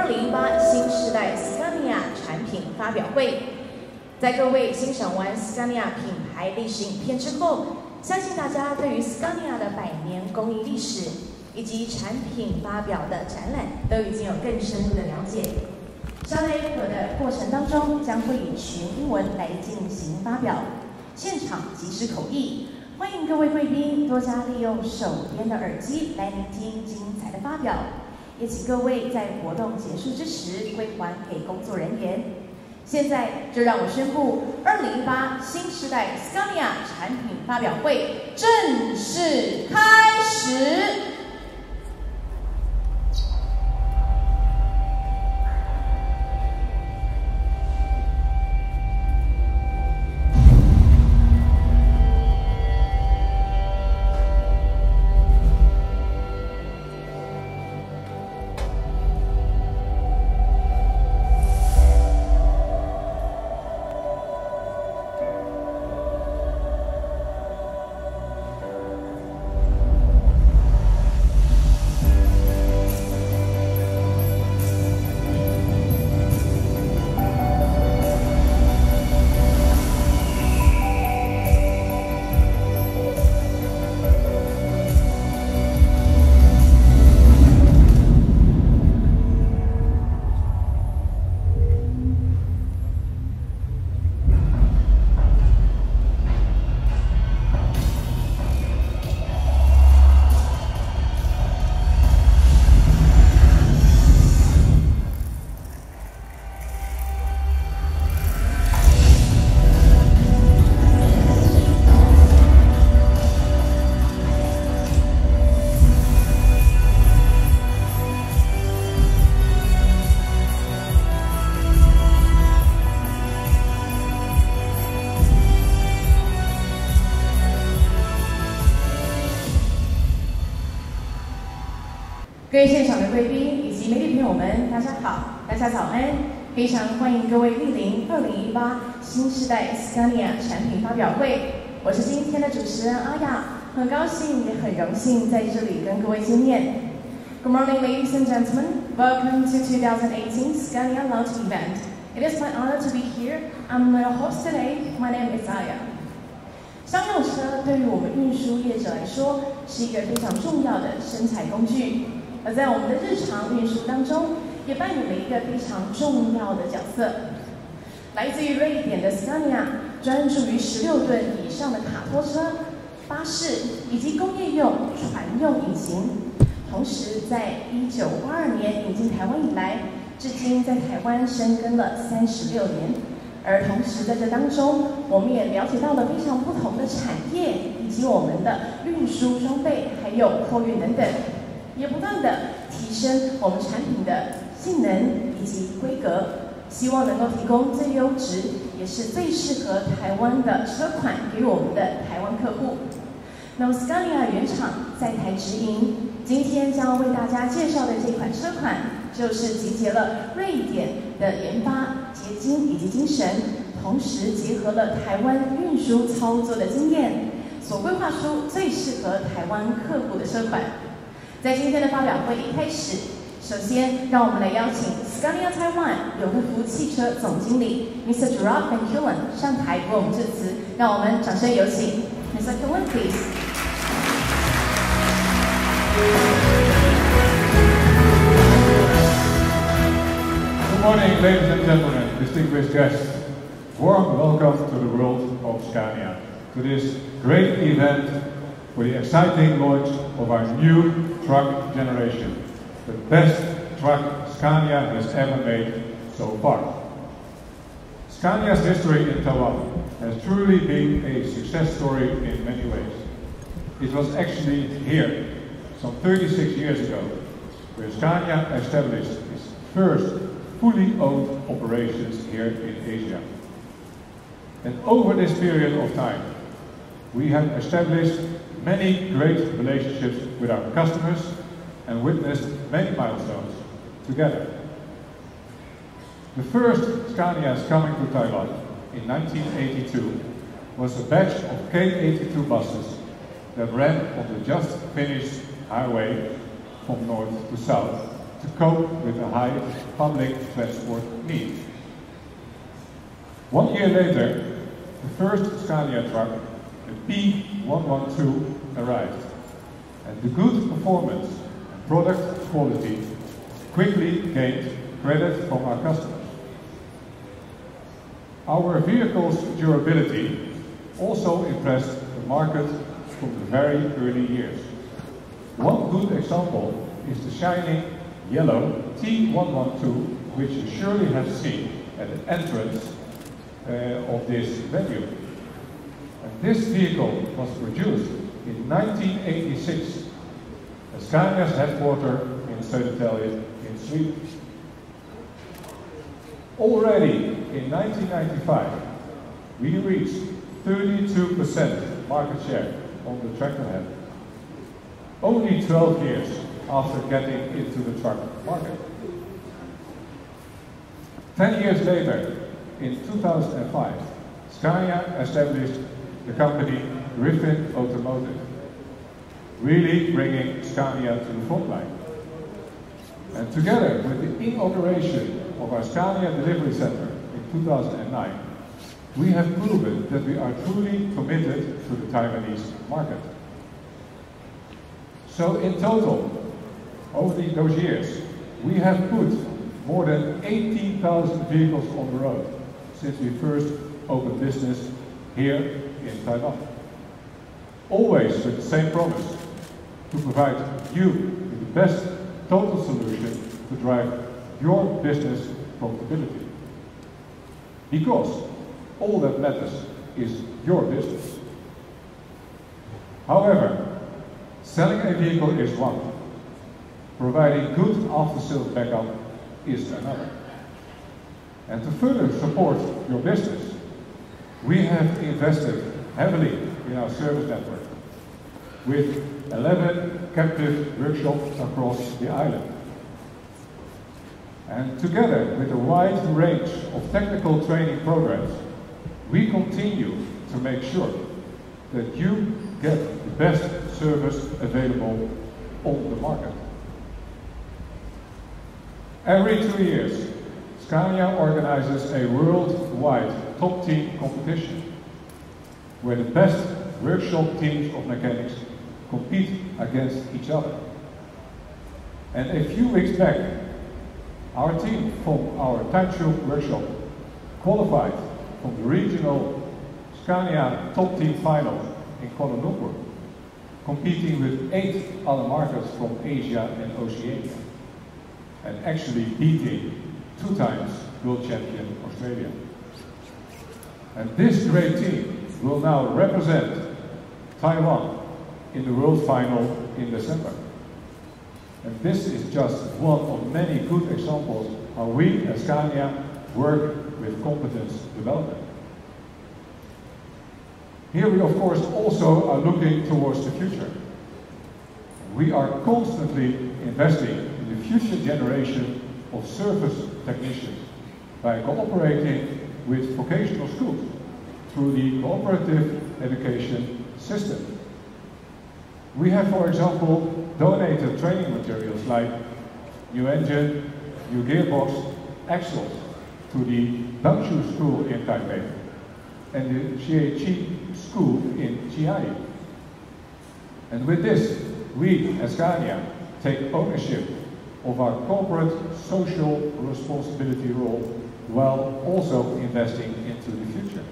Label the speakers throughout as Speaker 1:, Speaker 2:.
Speaker 1: 2018新世代 Scania 产品发表会。在各位欣赏完 Scania 品牌历史影片之后，相信大家对于 Scania 的100年工艺历史以及产品发表的展览都已经有更深入的了解。稍待一会儿的过程当中，将会以全英文来进行发表，现场即时口译。欢迎各位贵宾多加利用手边的耳机来聆听精彩的发表，也请各位在活动结束之时归还给工作人员。现在就让我宣布2018新世代 Scania 产品发表会正式开始。各位现场的贵宾以及媒体朋友们，大家好，大家早安！非常欢迎各位莅临2018新世代 Scania 产品发表会。我是今天的主持人阿雅，很高兴也很荣幸在这里跟各位见面。Good morning, ladies and gentlemen. Welcome to 2018 Scania Launch event. It is my honor to be here. I'm your host today. My name is Aya. 商用车对于我们运输业者来说是一个非常重要的生产工具。而在我们的日常运输当中，也扮演了一个非常重要的角色。来自于瑞典的 Scania 专注于16吨以上的卡拖车、巴士以及工业用、船用引擎。同时，在1982年引进台湾以来，至今在台湾深耕了36年。而同时在这当中，我们也了解到了非常不同的产业以及我们的运输装备，还有货运等等。也不断的提升我们产品的性能以及规格，希望能够提供最优质也是最适合台湾的车款给我们的台湾客户。那么 Scania 原厂在台直营，今天将为大家介绍的这款车款，就是集结了瑞典的研发结晶以及精神，同时结合了台湾运输操作的经验，所规划出最适合台湾客户的车款。在今天的发表会一开始，首先让我们来邀请 Scania Taiwan 永和福汽车总经理 Mr. Gerard Van Keulen 上台为我们致辞，让我们掌声有请 Mr. Keulen, please.
Speaker 2: Good morning, ladies and gentlemen, distinguished guests. Warm welcome to the world of Scania, to this great event for the exciting launch of our new truck generation, the best truck Scania has ever made so far. Scania's history in Taiwan has truly been a success story in many ways. It was actually here, some 36 years ago, where Scania established its first fully owned operations here in Asia. And over this period of time, we have established many great relationships with our customers and witnessed many milestones together. The first Scanias coming to Taiwan in 1982 was a batch of K82 buses that ran on the just finished highway from north to south to cope with the high public transport need. 1 year later, the first Scania truck, the P112, arrived, and the good performance and product quality quickly gained credit from our customers. Our vehicle's durability also impressed the market from the very early years. One good example is the shining yellow T112, which you surely have seen at the entrance of this venue. And this vehicle was produced in 1986 at Scania's headquarters in Södertälje in Sweden. Already in 1995, we reached 32% market share on the tractor head, only 12 years after getting into the truck market. 10 years later, in 2005, Scania established the company Griffin Automotive, really bringing Scania to the front line. And together with the inauguration of our Scania Delivery Center in 2009, we have proven that we are truly committed to the Taiwanese market. So in total, over those years, we have put more than 18,000 vehicles on the road since we first opened business here in Taiwan. Always with the same promise, to provide you with the best total solution to drive your business profitability. Because all that matters is your business. However, selling a vehicle is one. Providing good after-sales backup is another. And to further support your business, we have invested heavily in our service network with 11 captive workshops across the island. And together with a wide range of technical training programs, we continue to make sure that you get the best service available on the market. Every 2 years, Scania organizes a worldwide top team competition where the best workshop teams of mechanics compete against each other. And a few weeks back, our team from our Tangshu workshop qualified from the regional Scania top team final in Kuala Lumpur, competing with 8 other markets from Asia and Oceania, and actually beating 2 times world champion Australia. And this great team will now represent Taiwan in the world final in December. And this is just one of many good examples how we at Scania work with competence development. Here we of course also are looking towards the future. We are constantly investing in the future generation of service technicians by cooperating with vocational schools through the cooperative education system. We have, for example, donated training materials like new engine, new gearbox, axles to the Dangshu school in Taipei and the Xieqi school in Chiayi. And with this, we as Scania take ownership of our corporate social responsibility role while also investing into the future.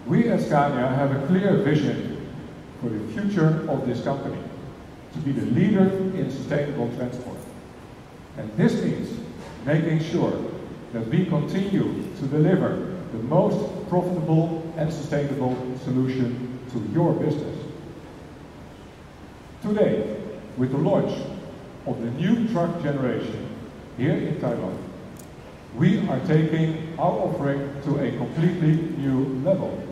Speaker 2: We at Scania have a clear vision for the future of this company, to be the leader in sustainable transport. And this means making sure that we continue to deliver the most profitable and sustainable solution to your business. Today, with the launch of the new truck generation here in Taiwan, we are taking our offering to a completely new level.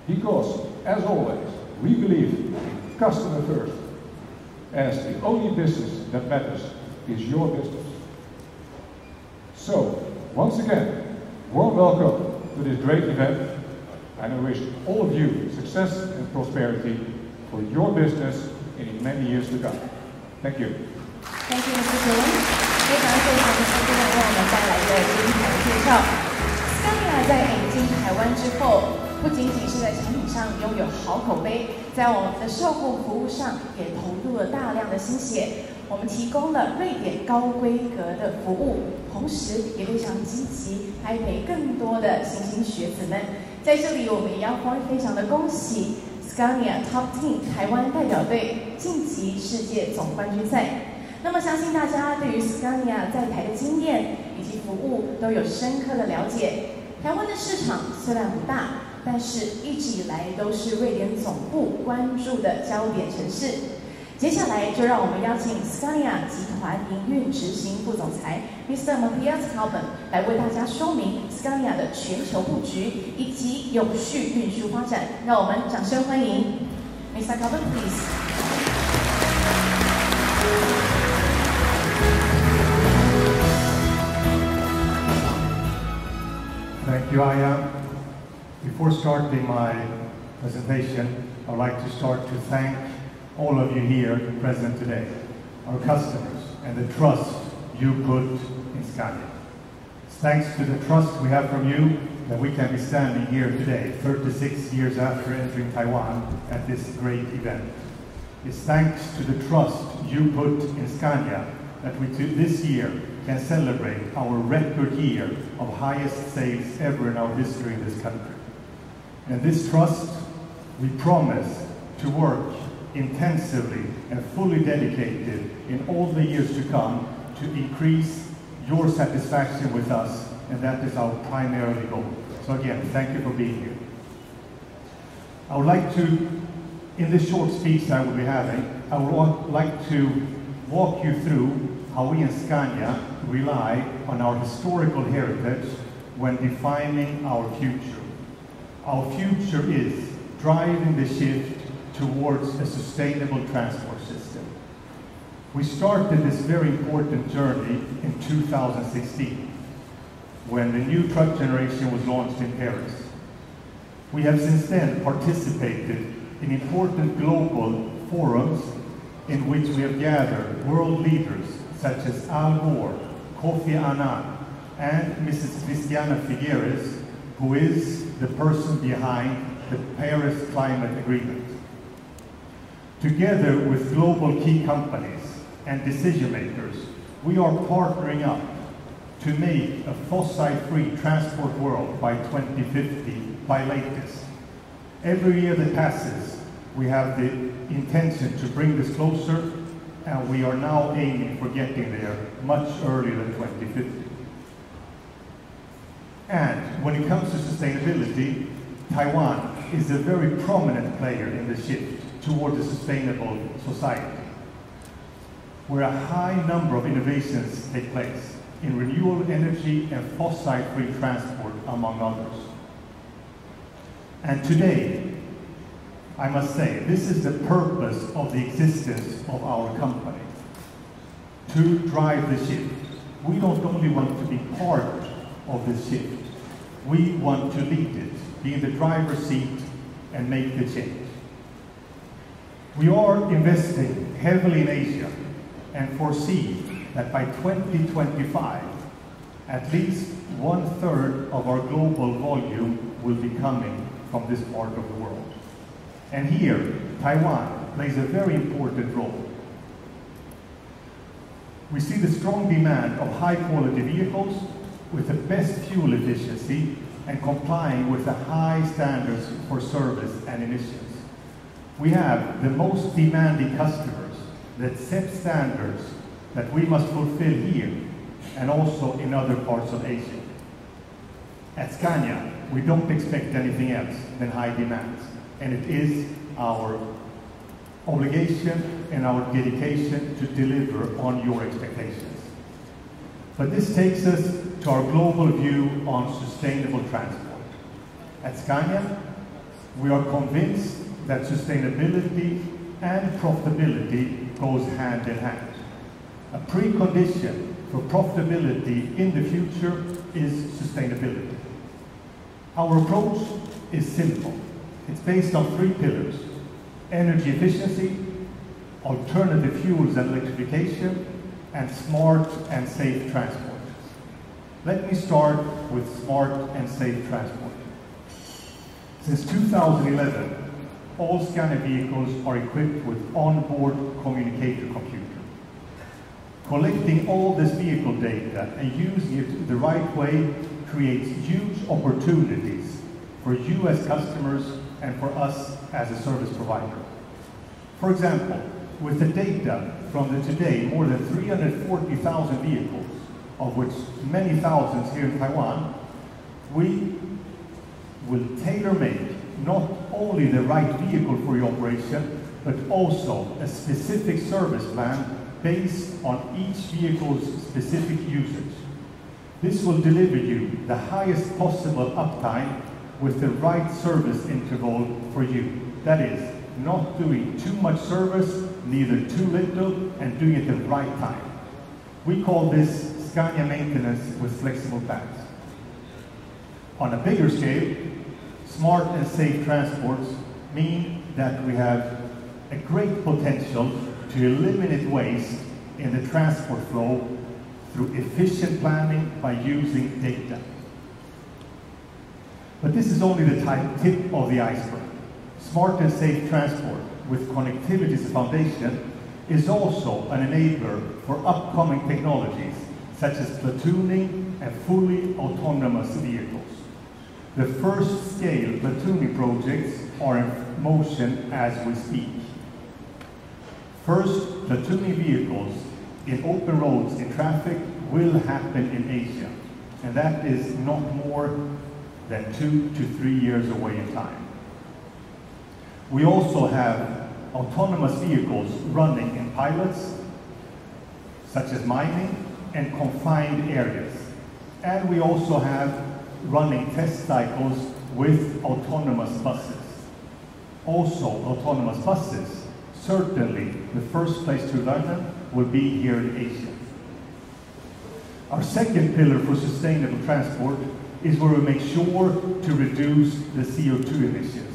Speaker 2: Because, as always, we believe in customer first, as the only business that matters is your business. So, once again, warm welcome to this great event, and I wish all of you success and prosperity for your business in many years to come. Thank you.
Speaker 1: Thank you, Mr. Jones。非常谢谢今天为我们带来的精彩介绍。Scania 在引进台湾之后，不仅仅是在产品上拥有好口碑，在我们的售后服务上也投入了大量的心血。我们提供了瑞典高规格的服务，同时也非常积极栽培更多的新兴学子们。在这里，我们也要非常的恭喜 Scania Top Team 台湾代表队晋级世界总冠军赛。那么，相信大家对于 Scania 在台的经验以及服务都有深刻的了解。台湾的市场虽然不大，但是一直以来都是瑞典总部关注的焦点城市。接下来就让我们邀请 Scania 集团营运执行副总裁 Mr. Matthias Kalben 来为大家说明 Scania 的全球布局以及永续运输发展。让我们掌声欢迎 Mr. Kalben, please.
Speaker 3: Thank you, Aya. Before starting my presentation, I would like to start to thank all of you here present today, our customers, and the trust you put in Scania. It's thanks to the trust we have from you that we can be standing here today, 36 years after entering Taiwan at this great event. It's thanks to the trust you put in Scania that we this year can celebrate our record year of highest sales ever in our history in this country. And this trust, we promise to work intensively and fully dedicated in all the years to come to increase your satisfaction with us, and that is our primary goal. So again, thank you for being here. I would like to, in this short speech I will be having, I would like to walk you through how we in Scania rely on our historical heritage when defining our future. Our future is driving the shift towards a sustainable transport system. We started this very important journey in 2016, when the new truck generation was launched in Paris. We have since then participated in important global forums in which we have gathered world leaders such as Al Gore, Kofi Annan, and Mrs. Christiana Figueres, who is the person behind the Paris Climate Agreement. Together with global key companies and decision makers, we are partnering up to make a fossil-free transport world by 2050 by latest. Every year that passes, we have the intention to bring this closer, and we are now aiming for getting there much earlier than 2050. And when it comes to sustainability, Taiwan is a very prominent player in the shift toward a sustainable society, where a high number of innovations take place in renewable energy and fossil-free transport, among others. And today, I must say, this is the purpose of the existence of our company, to drive the shift. We don't only want to be part of the shift, we want to lead it, be in the driver's seat and make the change. We are investing heavily in Asia and foresee that by 2025, at least 1/3 of our global volume will be coming from this part of the world. And here, Taiwan plays a very important role. We see the strong demand of high-quality vehicles with the best fuel efficiency and complying with the high standards for service and emissions. We have the most demanding customers that set standards that we must fulfill here and also in other parts of Asia. At Scania, we don't expect anything else than high demands, and it is our obligation and our dedication to deliver on your expectations. But this takes us to our global view on sustainable transport. At Scania, we are convinced that sustainability and profitability goes hand in hand. A precondition for profitability in the future is sustainability. Our approach is simple. It's based on 3 pillars: energy efficiency, alternative fuels and electrification, and smart and safe transport. Let me start with smart and safe transport. Since 2011, all Scania vehicles are equipped with onboard communicator computer. Collecting all this vehicle data and using it the right way creates huge opportunities for you as customers and for us as a service provider. For example, with the data from the today more than 340,000 vehicles, of which many thousands here in Taiwan, we will tailor-make not only the right vehicle for your operation, but also a specific service plan based on each vehicle's specific usage. This will deliver you the highest possible uptime with the right service interval for you. That is, not doing too much service, neither too little, and doing it at the right time. We call this Scania maintenance with flexible plans. On a bigger scale, smart and safe transports mean that we have a great potential to eliminate waste in the transport flow through efficient planning by using data. But this is only the tip of the iceberg. Smart and safe transport with connectivity as a foundation is also an enabler for upcoming technologies such as platooning and fully autonomous vehicles. The first scale platooning projects are in motion as we speak. First platooning vehicles in open roads in traffic will happen in Asia, and that is not more than 2 to 3 years away in time. We also have autonomous vehicles running in pilots, such as mining and confined areas. And we also have running test cycles with autonomous buses. Also, autonomous buses, certainly the first place to learn them will be here in Asia. Our second pillar for sustainable transport is where we make sure to reduce the CO2 emissions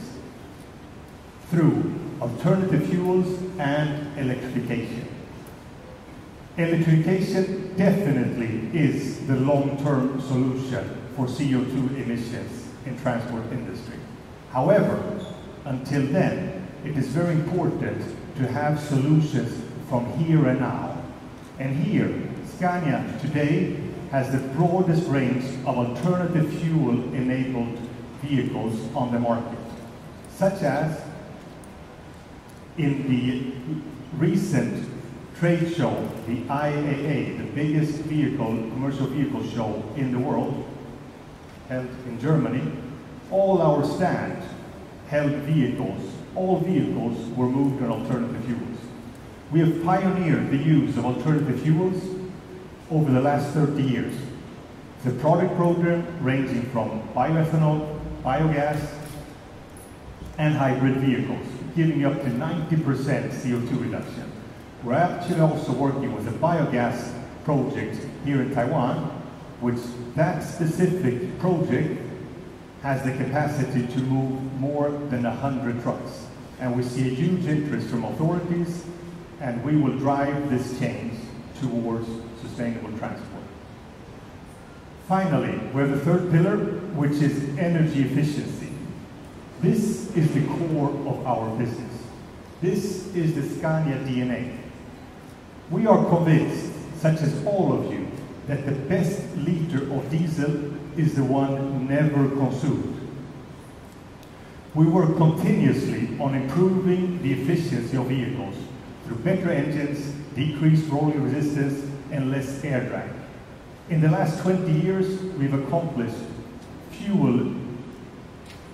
Speaker 3: through alternative fuels and electrification. Electrification definitely is the long-term solution for CO2 emissions in transport industry. However, until then, it is very important to have solutions from here and now. And here, Scania today has the broadest range of alternative fuel-enabled vehicles on the market, such as in the recent trade show, the IAA, the biggest commercial vehicle show in the world, held in Germany, all our stand held vehicles. All vehicles were moved on alternative fuels. We have pioneered the use of alternative fuels over the last 30 years. The product program ranging from bioethanol, biogas, and hybrid vehicles, giving up to 90% CO2 reduction. We're actually also working with a biogas project here in Taiwan, which that specific project has the capacity to move more than 100 trucks. And we see a huge interest from authorities, and we will drive this change towards sustainable transport. Finally, we have the third pillar, which is energy efficiency. This is the core of our business. This is the Scania DNA. We are convinced, such as all of you, that the best liter of diesel is the one never consumed. We work continuously on improving the efficiency of vehicles through better engines, decreased rolling resistance, and less air drag. In the last 20 years, we've accomplished fuel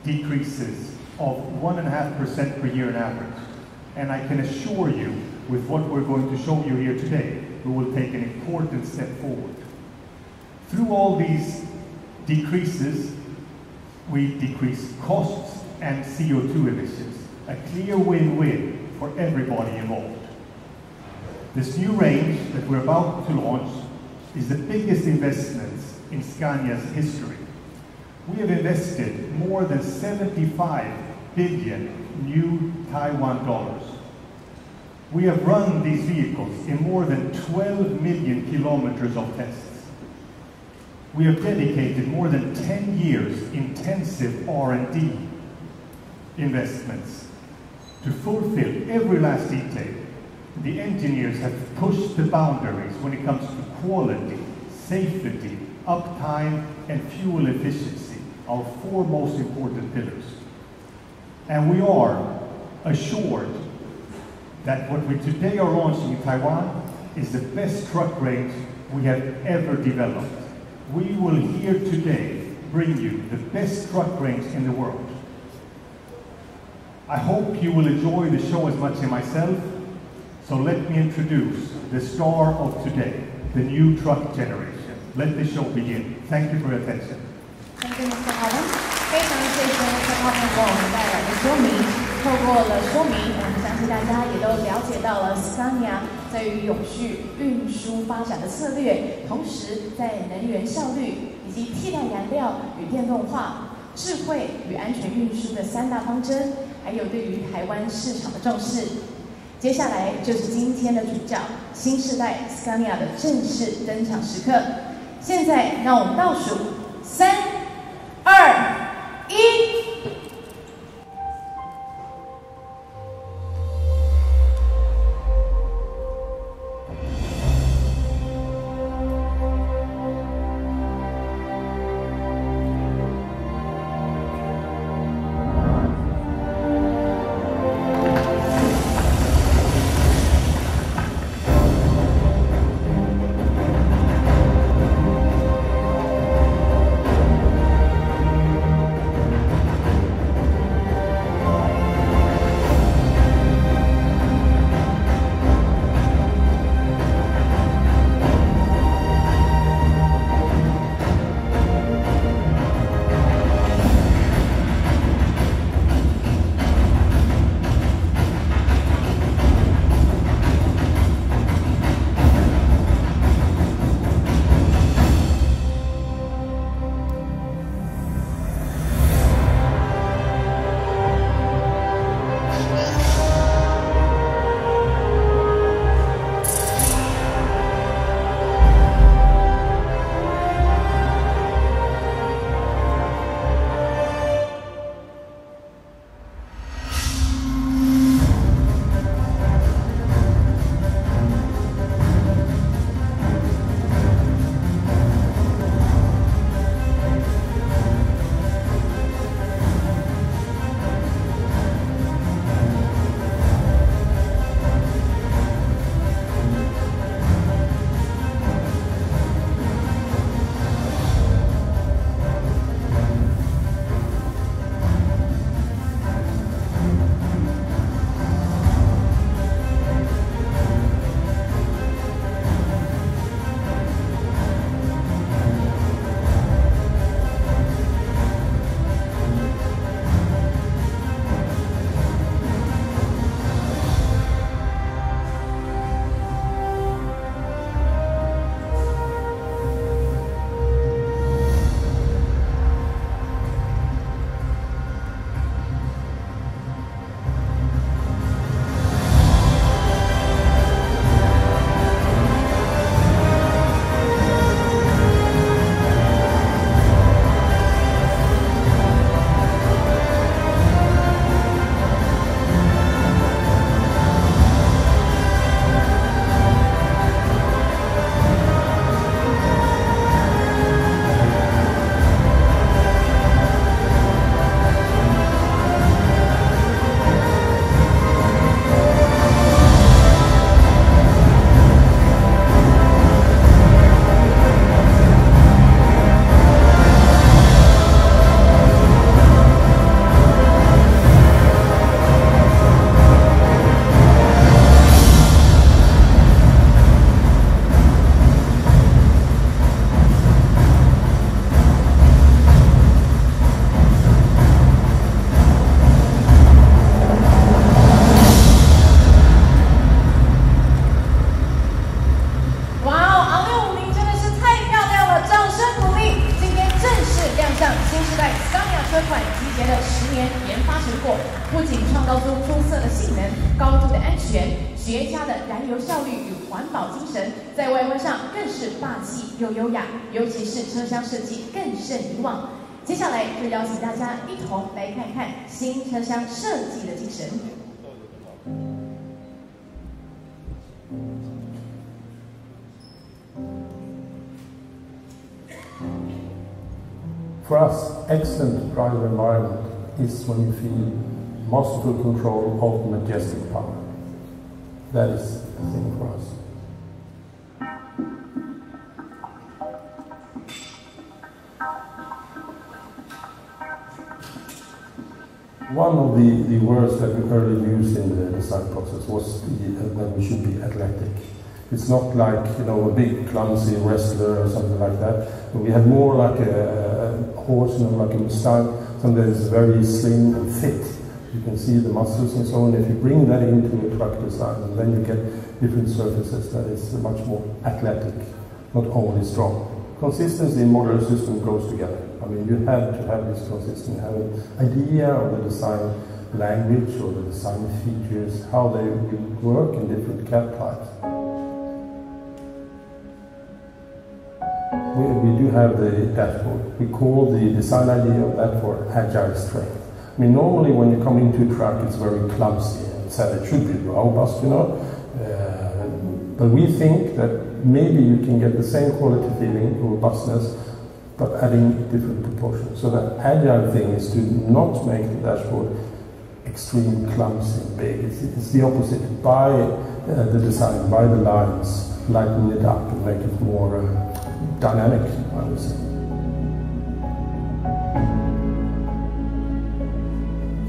Speaker 3: decreases of 1.5% per year on average. And I can assure you, with what we're going to show you here today, we will take an important step forward. Through all these decreases, we decrease costs and CO2 emissions. A clear win-win for everybody involved. This new range that we're about to launch is the biggest investments in Scania's history. We have invested more than 75 billion new Taiwan dollars. We have run these vehicles in more than 12 million kilometers of tests. We have dedicated more than 10 years intensive R&D investments to fulfill every last detail. The engineers have pushed the boundaries when it comes to quality, safety, uptime, and fuel efficiency, our four most important pillars. And we are assured that what we today are launching in Taiwan is the best truck range we have ever developed. We will here today bring you the best truck range in the world. I hope you will enjoy the show as much as myself, so let me introduce the star of today, the new truck generation. Let the show begin. Thank you for your attention.
Speaker 1: Thank you, Mr. Allen. 非常谢谢 Mr. Allen 为我们带来的说明。透过了说明，我们相信大家也都了解到了 Scania 在于永续运输发展的策略，同时在能源效率以及替代燃料与电动化、智慧与安全运输的3大方针，还有对于台湾市场的重视。接下来就是今天的主角，新世代 Scania 的正式登场时刻。现在让我们倒数3、2、1。过，不仅创造出出色的性能、高度的安全、绝佳的燃油效率与环保精神，在外观上更是霸气又优雅，尤其是车厢设计更胜以往。接下来就邀请大家一同来看看新车厢设计的精神。
Speaker 4: For us, excellent driver environment is when you feel masterful control of majestic power. That is the thing for us. One of the words that we early used in the design process was that we should be athletic. It's not like, you know, a big clumsy wrestler or something like that. We have more like a horse, you know, like a style, something that is very slim and fit. You can see the muscles and so on. If you bring that into a truck design, and then you get different surfaces that is much more athletic, not only strong. Consistency in modular system goes together. I mean, you have to have this consistency, have an idea of the design language or the design features, how they will work in different cab types. We do have the dashboard. We call the design idea of that for agile strength. I mean, normally when you come into a truck, it's very clumsy and said it should be robust, you know. But we think that maybe you can get the same quality feeling, robustness, but adding different proportions. So the agile thing is to not make the dashboard extreme clumsy and big. It's the opposite. By the design, by the lines, lighten it up and make it more dynamic, I would say.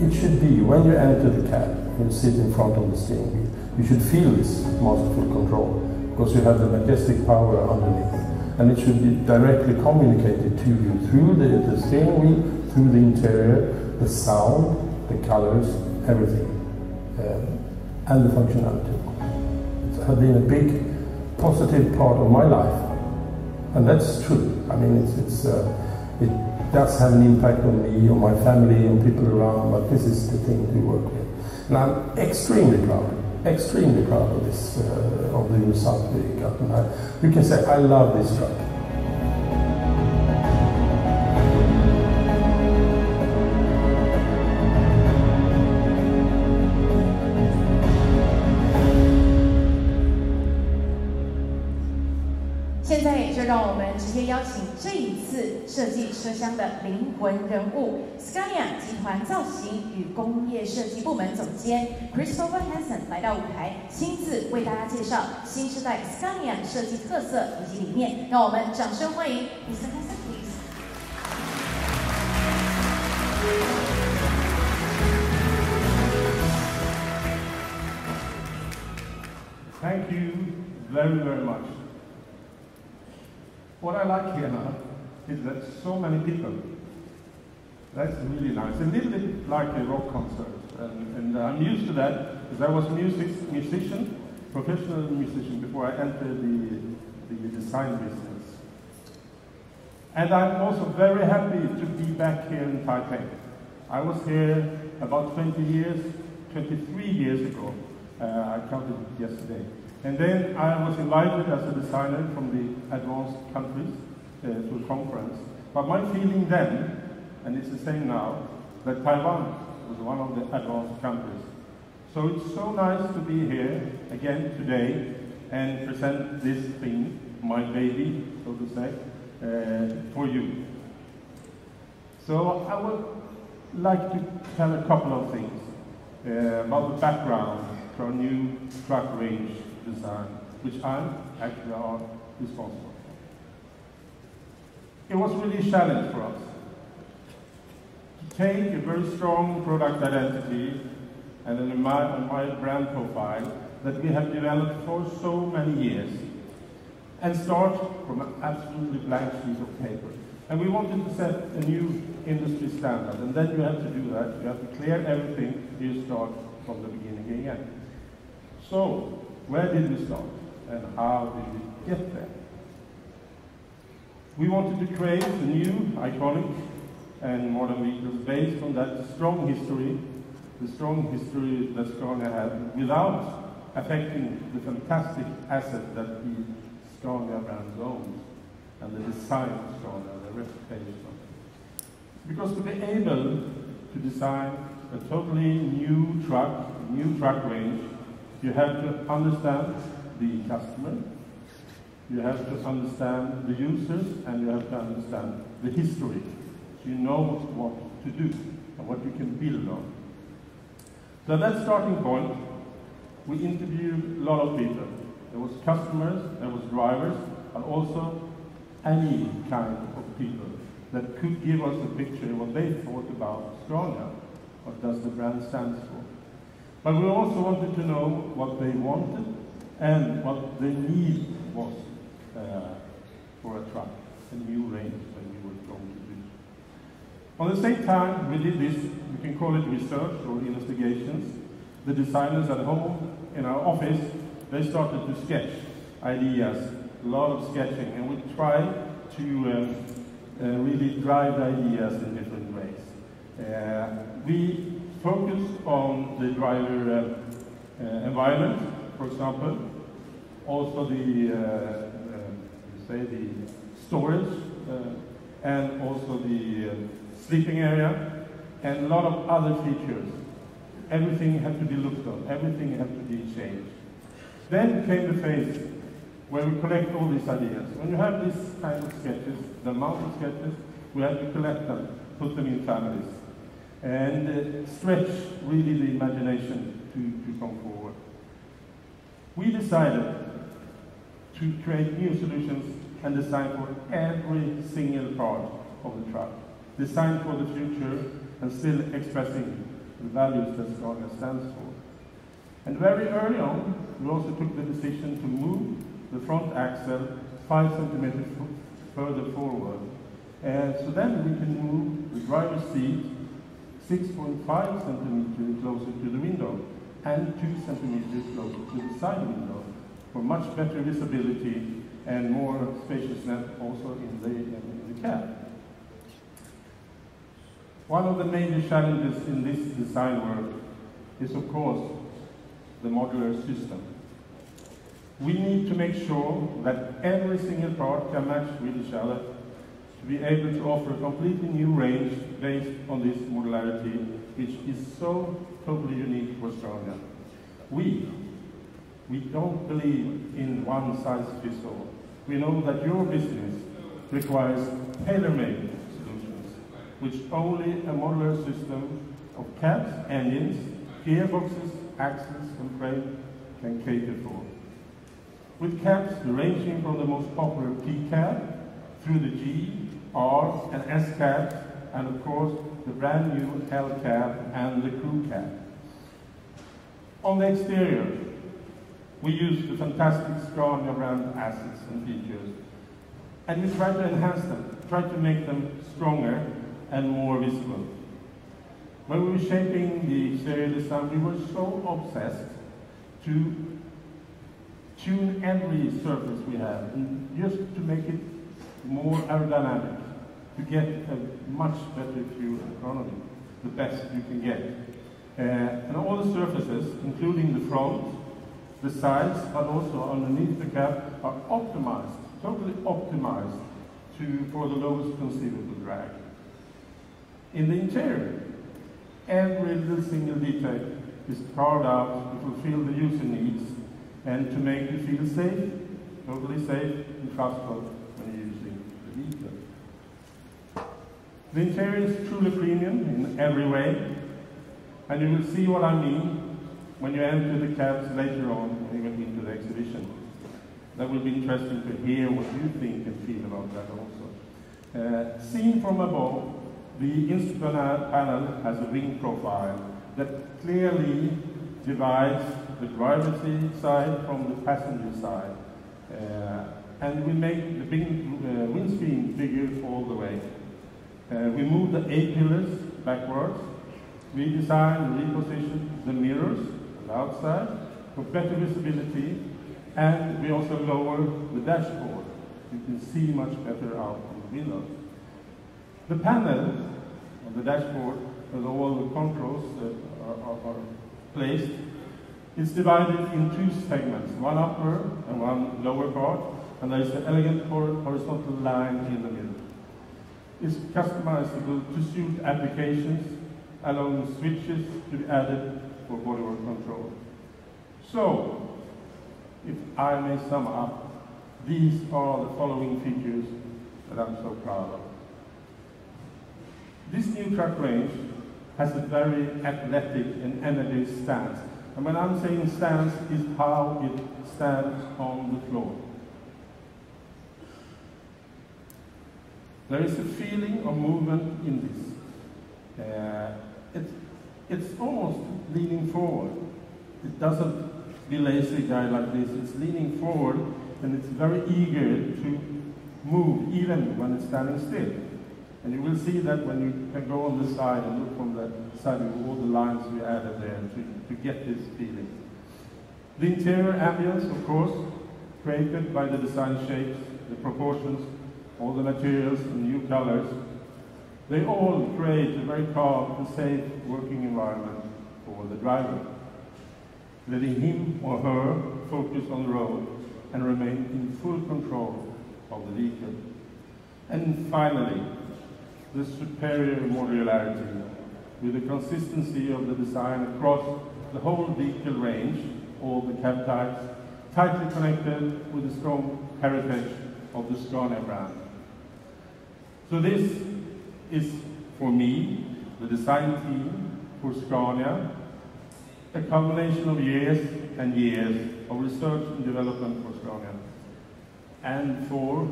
Speaker 4: It should be, when you enter the cab, you sit in front of the steering wheel, you should feel this masterful control, because you have the majestic power underneath. And it should be directly communicated to you through the steering wheel, through the interior, the sound, the colors, everything, and the functionality. It has been a big positive part of my life. And that's true. I mean, it does have an impact on me, on my family, on people around, but this is the thing to work with. And I'm extremely proud of this, of the result we got. And you can say, I love this truck.
Speaker 1: 让我们直接邀请这一次设计车厢的灵魂人物 Scania 集团造型与工业设计部门总监 Christopher Hansen 来到舞台，亲自为大家介绍新时代 Scania 设计特色以及理念。让我们掌声欢迎 Mr. Hansen, please.
Speaker 5: Thank you very, very much. What I like here now is that so many people. That's really nice. A little bit like a rock concert. And I'm used to that because I was a musician, professional musician, before I entered the design business. And I'm also very happy to be back here in Taipei. I was here about 23 years ago. I counted yesterday. And then I was invited as a designer from the advanced countries to a conference. But my feeling then, and it's the same now, that Taiwan was one of the advanced countries. So it's so nice to be here again today and present this thing, my baby, so to say, for you. So I would like to tell a couple of things about the background to our new truck range design, which I'm actually responsible for. It was really a challenge for us to take a very strong product identity and an admired brand profile that we have developed for so many years and start from an absolutely blank sheet of paper. And we wanted to set a new industry standard, and then you have to do that. You have to clear everything, you start from the beginning again. So, where did we start and how did we get there? We wanted to create a new, iconic and modern vehicles based on that strong history the strong history that Scania had without affecting the fantastic asset that the Scania brand owns and the design of Scania, the reputation. Because to be able to design a totally new truck range, you have to understand the customer, you have to understand the users, and you have to understand the history. So you know what to do and what you can build on. So at that starting point, we interviewed a lot of people. There was customers, there was drivers, but also any kind of people that could give us a picture of what they thought about Scania, what does the brand stand for. But we also wanted to know what they wanted and what the need was for a truck, a new range that we were going to do. On the same time, we did this, we can call it research or investigations. The designers at home in our office, they started to sketch ideas, a lot of sketching, and we tried to really drive ideas in different ways. We focused on the driver environment, for example, also the storage, and also the sleeping area, and a lot of other features. Everything had to be looked on, everything had to be changed. Then came the phase where we collect all these ideas. When you have this kind of sketches, the amount of sketches, we have to collect them, put them in families, and stretch really the imagination to come forward. We decided to create new solutions and design for every single part of the truck. Design for the future and still expressing the values that Scania stands for. And very early on, we also took the decision to move the front axle 5 centimeters further forward. And so then we can move the driver's seat 6.5 centimeters closer to the window and 2 centimeters closer to the side window for much better visibility and more spaciousness also in the cab. One of the major challenges in this design work is, of course, the modular system. We need to make sure that every single part can match with each other to be able to offer a completely new range based on this modularity, which is so totally unique for Scania. We don't believe in one size fits all. We know that your business requires tailor-made solutions, which only a modular system of cabs, engines, gearboxes, axles and frame can cater for. With cabs ranging from the most popular P cab through the G, R and S cabs, and of course the brand new L cab and the crew cab. On the exterior, we use the fantastic Scania brand assets and features, and we try to enhance them, try to make them stronger and more visible. When we were shaping the exterior design, we were so obsessed to tune every surface we have, and just to make it more aerodynamic, to get a much better fuel economy, the best you can get. And all the surfaces, including the front, the sides, but also underneath the cab, are optimized, totally optimized for the lowest conceivable drag. In the interior, every little single detail is carved out to fulfill the user needs and to make you feel safe, totally safe and trustful when you're using the vehicle. The interior is truly premium in every way, and you will see what I mean when you enter the cabs later on when you get into the exhibition. That will be interesting to hear what you think and feel about that also. Seen from above, the instrument panel has a wing profile that clearly divides the driver's side from the passenger side. And we make the windscreen bigger all the way. We move the A-pillars backwards. We design and reposition the mirrors on the outside for better visibility, and we also lower the dashboard. You can see much better out on the window. The panel on the dashboard with all the controls are placed. It's divided in two segments, one upper and one lower part, and there is an elegant horizontal line in the middle. It's customizable to suit applications, allowing switches to be added for bodywork control. So, if I may sum up, these are the following features that I'm so proud of. This new truck range has a very athletic and energy stance. And when I'm saying stance, is how it stands on the floor. There is a feeling of movement in this. It's almost leaning forward. It doesn't be lazy guy like this. It's leaning forward, and it's very eager to move, even when it's standing still. And you will see that when you can go on the side and look from the side of all the lines we added there to get this feeling. The interior ambience, of course, created by the design shapes, the proportions, all the materials and new colors, they all create a very calm and safe working environment for the driver, letting him or her focus on the road and remain in full control of the vehicle. And finally, the superior modularity with the consistency of the design across the whole vehicle range, all the cab types, tightly connected with the strong heritage of the Scania brand. So this is, for me, the design team for Scania, a combination of years and years of research and development for Scania. And for,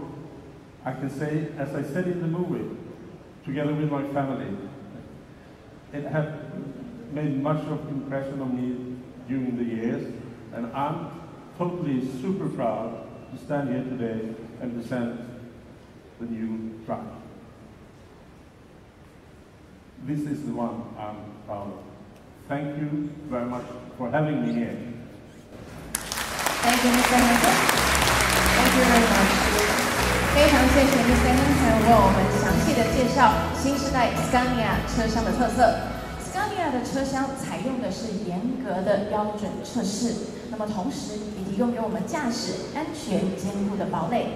Speaker 5: I can say, as I said in the movie, together with my family, it has made much of impression on me during the years, and I'm totally super proud to stand here today and present the new truck. This is the one I'm proud of. Thank you very much for having me here.
Speaker 1: Thank you, Mr. Hansen. Thank you very much. 非常谢谢 Mr. Hansen 为我们详细的介绍新时代 Scania 车厢的特色。Scania 的车厢采用的是严格的标准测试，那么同时也提供给我们驾驶安全坚固的堡垒。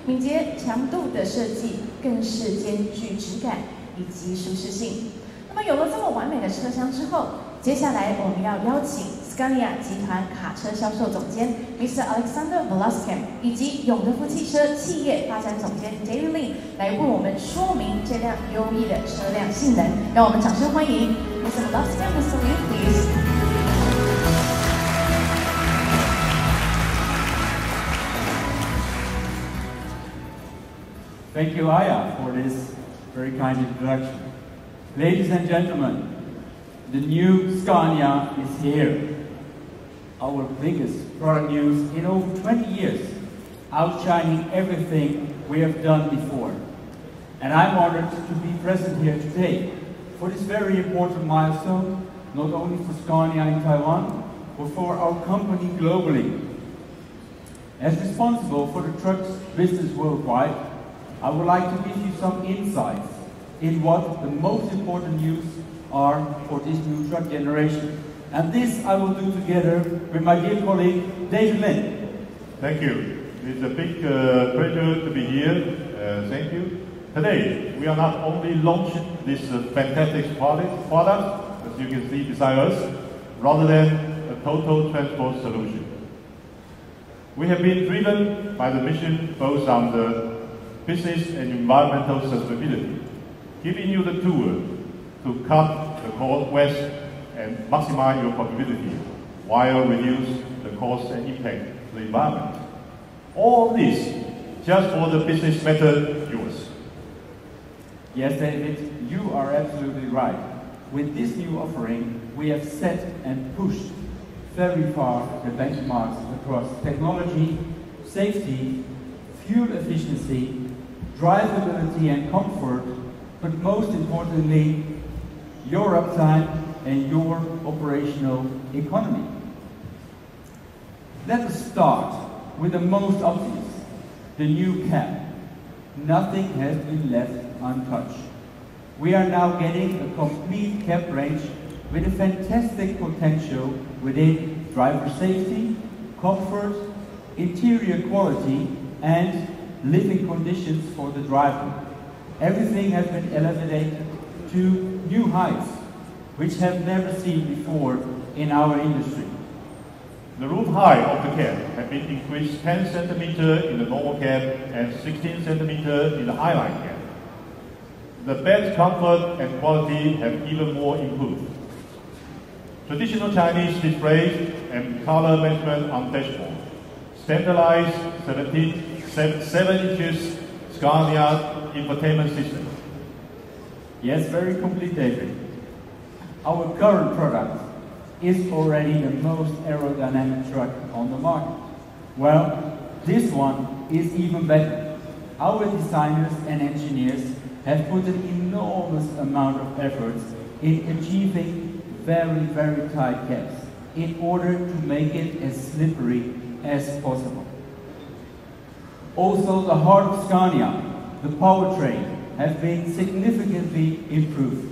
Speaker 1: 敏捷强度的设计更是兼具质感以及舒适性。那么有了这么完美的车厢之后，接下来我们要邀请 Scania 集团卡车销售总监 Mr. Alexander Velasquez 以及永德福汽车企业发展总监 David Lin 来为我们说明这辆优异的车辆性能。让我们掌声欢迎 Mr. Velasquez, Mr. Lin, please.
Speaker 6: Thank you, Aya, for this very kind introduction. Ladies and gentlemen, the new Scania is here. Our biggest product news in over 20 years, outshining everything we have done before. And I'm honored to be present here today for this very important milestone, not only for Scania in Taiwan, but for our company globally. As responsible for the trucks business worldwide, I would like to give you some insights in what the most important news are for this new truck generation. And this I will do together with my dear colleague, David Lin.
Speaker 3: Thank you. It's a big pleasure to be here. Thank you. Today, we are not only launching this fantastic product, as you can see beside us, rather than a total transport solution. We have been driven by the mission both on the business and environmental sustainability, giving you the tool to cut the cost waste and maximize your profitability while reduce the cost and impact to the environment. All this just for the business method yours.
Speaker 6: Yes, David, you are absolutely right. With this new offering, we have set and pushed very far the benchmarks across technology, safety, fuel efficiency, drivability and comfort, but most importantly, your uptime and your operational economy. Let us start with the most obvious, the new cab. Nothing has been left untouched. We are now getting a complete cab range with a fantastic potential within driver safety, comfort, interior quality, and living conditions for the driver. Everything has been elevated to new heights, which have never seen before in our industry.
Speaker 5: The roof height of the cab has been increased 10 cm in the normal cab and 16 cm in the Highline cab. The bed comfort and quality have even more improved. Traditional Chinese displays and color management on dashboard. Standardized 7 inches Scania infotainment system.
Speaker 6: Yes, very complete, David. Our current product is already the most aerodynamic truck on the market. Well, this one is even better. Our designers and engineers have put an enormous amount of effort in achieving very, very tight cabs in order to make it as slippery as possible. Also, the heart of Scania, the powertrain, has been significantly improved.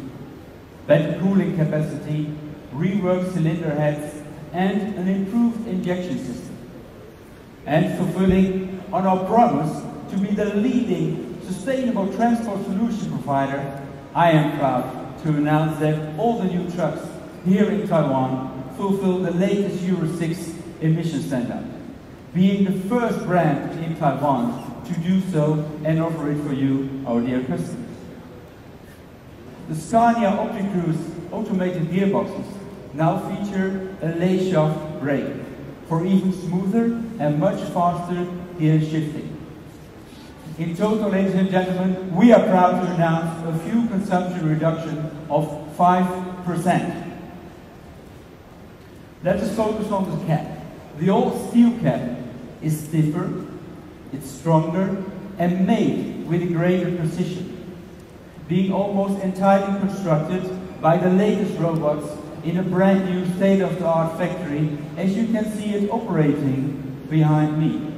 Speaker 6: Better cooling capacity, reworked cylinder heads, and an improved injection system. And fulfilling on our promise to be the leading sustainable transport solution provider, I am proud to announce that all the new trucks here in Taiwan fulfill the latest Euro 6 emission standard, being the first brand in Taiwan to do so and offer it for you, our dear customers. The Scania OptiCruise automated gearboxes now feature a lay shaft brake for even smoother and much faster gear shifting. In total, ladies and gentlemen, we are proud to announce a fuel consumption reduction of 5%. Let us focus on the cab. The old steel cab is stiffer, it's stronger, and made with a greater precision, being almost entirely constructed by the latest robots in a brand new state-of-the-art factory, as you can see it operating behind me.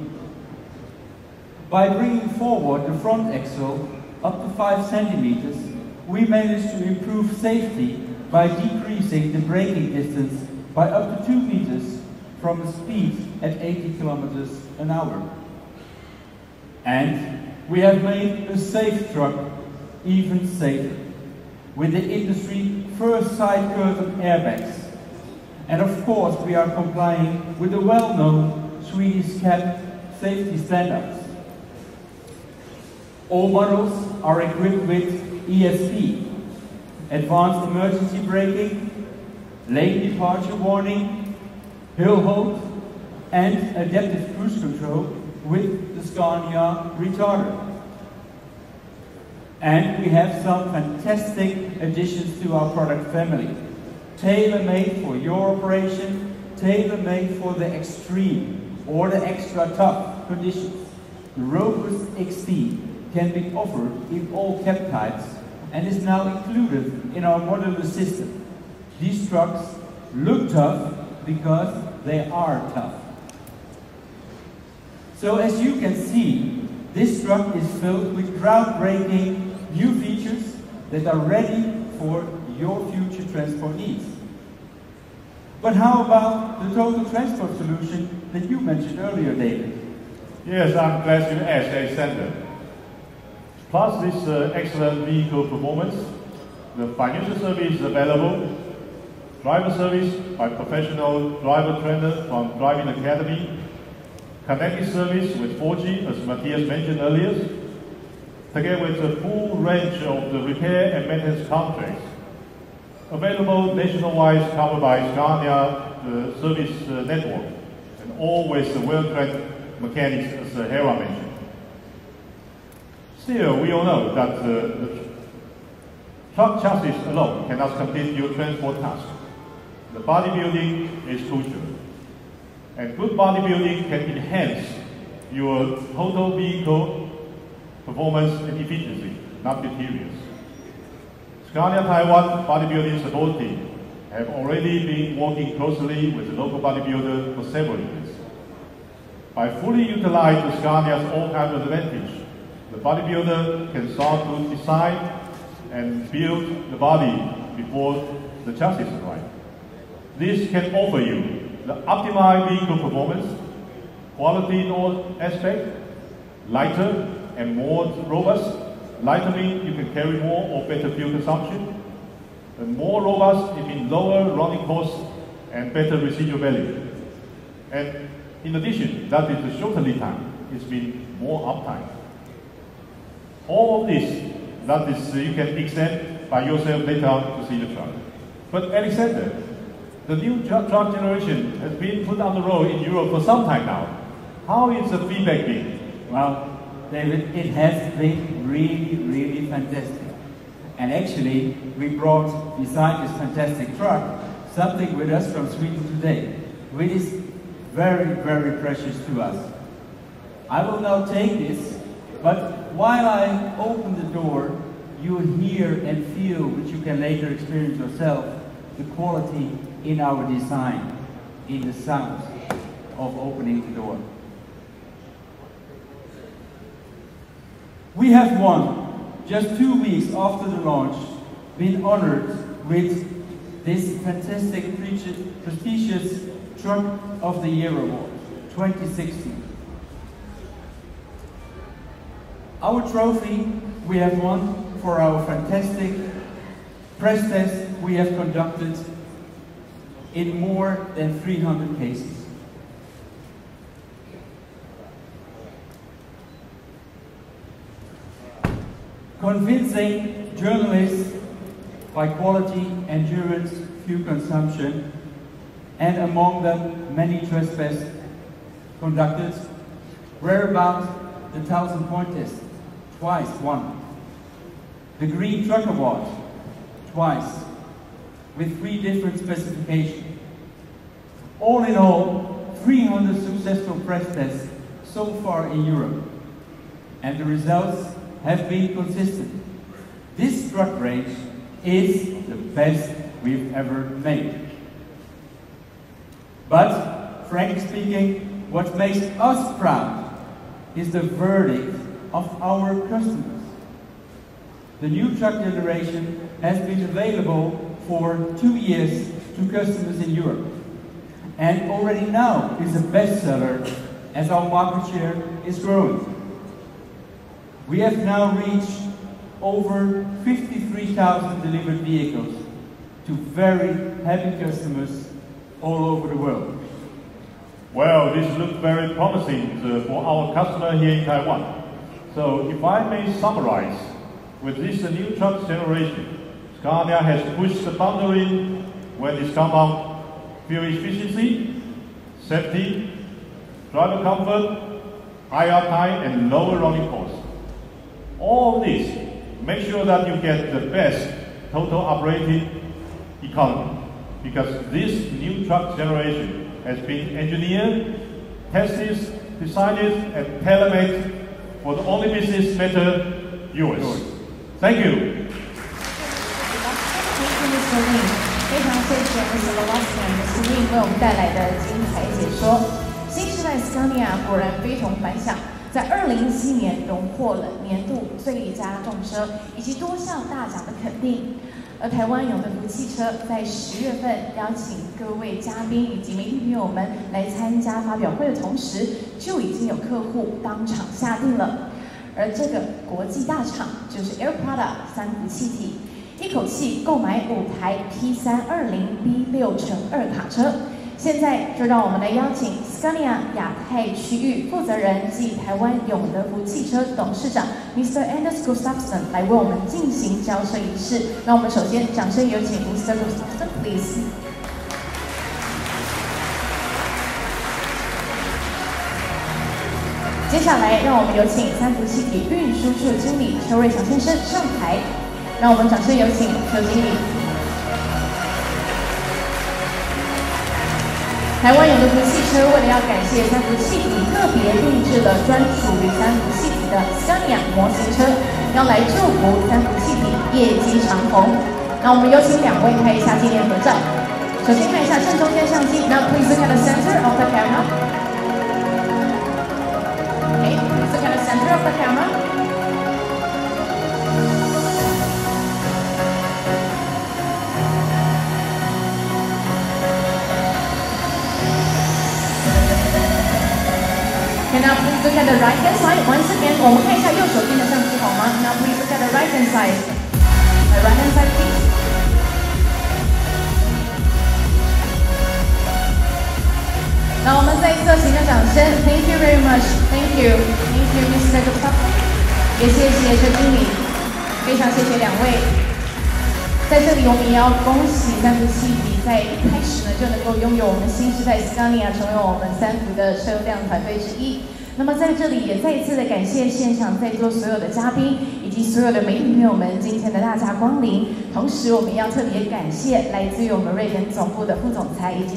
Speaker 6: By bringing forward the front axle up to 5 centimeters, we managed to improve safety by decreasing the braking distance by up to 2 meters from a speed at 80 kilometers an hour. And we have made a safe truck even safer, with the industry first side curtain airbags. And of course, we are complying with the well-known Swedish cab safety standards. All models are equipped with ESP, advanced emergency braking, lane departure warning, hill hold, and adaptive cruise control with the Scania retarder. And we have some fantastic additions to our product family. Tailor-made for your operation, tailor-made for the extreme or the extra tough conditions. The Robust XT can be offered in all cab types and is now included in our modular system. These trucks look tough because they are tough. So as you can see, this truck is filled with groundbreaking new features that are ready for your future transport needs. But how about the total transport solution that you mentioned earlier, David?
Speaker 5: Yes, I'm glad you asked, Alexander. Plus this excellent vehicle performance, the financial service is available, driver service by professional driver trainer from Driving Academy, connected service with 4G, as Matthias mentioned earlier, together with a full range of the repair and maintenance contracts, available nationwide, covered by Scania service network, and always well-trained mechanics, as Hera mentioned. Still, we all know that the truck chassis alone cannot complete your transport task. The bodybuilding is crucial, and good bodybuilding can enhance your total vehicle performance and efficiency, not deteriorate. Scania Taiwan bodybuilding support team have already been working closely with the local bodybuilder for several years. By fully utilizing Scania's all-kind advantage, the bodybuilder can start to design and build the body before the chassis arrive. This can offer you the optimized vehicle performance, quality in all aspects, lighter and more robust. Lighter means you can carry more or better fuel consumption. And more robust, it means lower running costs and better residual value. And in addition, that is the shorter lead time. It's been more uptime. All of this, that is, you can extend by yourself later on to see the truck. But Alexander, the new truck generation has been put on the road in Europe for some time now. How is the feedback been?
Speaker 6: Well, David, it has been really, really fantastic. And actually, we brought, beside this fantastic truck, something with us from Sweden today, which is very, very precious to us. I will now take this, but while I open the door, you will hear and feel, which you can later experience yourself, the quality in our design, in the sound of opening the door. We have just 2 weeks after the launch, been honored with this fantastic prestigious Truck of the Year Award, 2016. Our trophy we have won for our fantastic press test we have conducted in more than 300 cases. Convincing journalists by quality, endurance, fuel consumption, and among them many trespass conducted, whereabouts the 1,000-point test, twice won. The Green Truck Award, twice, with 3 different specifications. All in all, 300 successful press tests so far in Europe. And the results have been consistent. This truck range is the best we've ever made. But, frankly speaking, what makes us proud is the verdict of our customers. The new truck generation has been available for 2 years to customers in Europe, and already now is a bestseller as our market share is growing. We have now reached over 53,000 delivered vehicles to very happy customers all over the world.
Speaker 5: Well, this looks very promising for our customer here in Taiwan. So if I may summarize, with this new truck generation, Scania has pushed the boundary when it comes out fuel efficiency, safety, driver comfort, higher uptime, and lower running costs. All this, make sure that you get the best total operating economy, because this new truck generation has been engineered, tested, designed, and tailor-made for the only business matter, yours. Thank you.
Speaker 1: 非常谢谢 Mr. Lawson 的司令为我们带来的精彩解说。新时代 Scania 果然非同凡响，在2017年荣获了年度最佳重车以及多项大奖的肯定。而台湾永德福汽车在10月份邀请各位嘉宾以及媒体朋友们来参加发表会的同时，就已经有客户当场下定了。而这个国际大厂就是 Air Products 三福气体。 一口气购买5台 P320 B6x2 卡车，现在就让我们来邀请 Scania 亚太区域负责人暨台湾永德福汽车董事长 Mr. Anders Gustafsson 来为我们进行交车仪式。那我们首先掌声有请 Mr. Gustafsson，please。 接下来，让我们有请三福气体运输处经理邱瑞祥先生上台。 让我们掌声有请邱经理。台湾永德福汽车为了要感谢三福气体，特别定制了专属于三福气体的 Scania 模型车，要来祝福三福气体业绩长虹。那我们有请2位拍一下纪念合照。首先看一下正中间相机。Now please look at the center of the camera. Okay, please look at the center of the camera. right hand side once again， 我们看一下右手边的相机好吗 ？Now please look at the right hand side. The right hand side, please. 那我们再一次请个掌声 ，Thank you very much. Thank you, Mr. Gustavo. 也谢谢车经理，非常谢谢两位。在这里，我们也要恭喜赞助系比在一开始呢就能够拥有我们新时代 Scania 成为我们3福的车辆团队之一。那么在这里也再一次的感谢现场在座所有的嘉宾以及所有的媒体朋友们今天的大驾光临。同时，我们要特别感谢来自于我们瑞典总部的副总裁以及。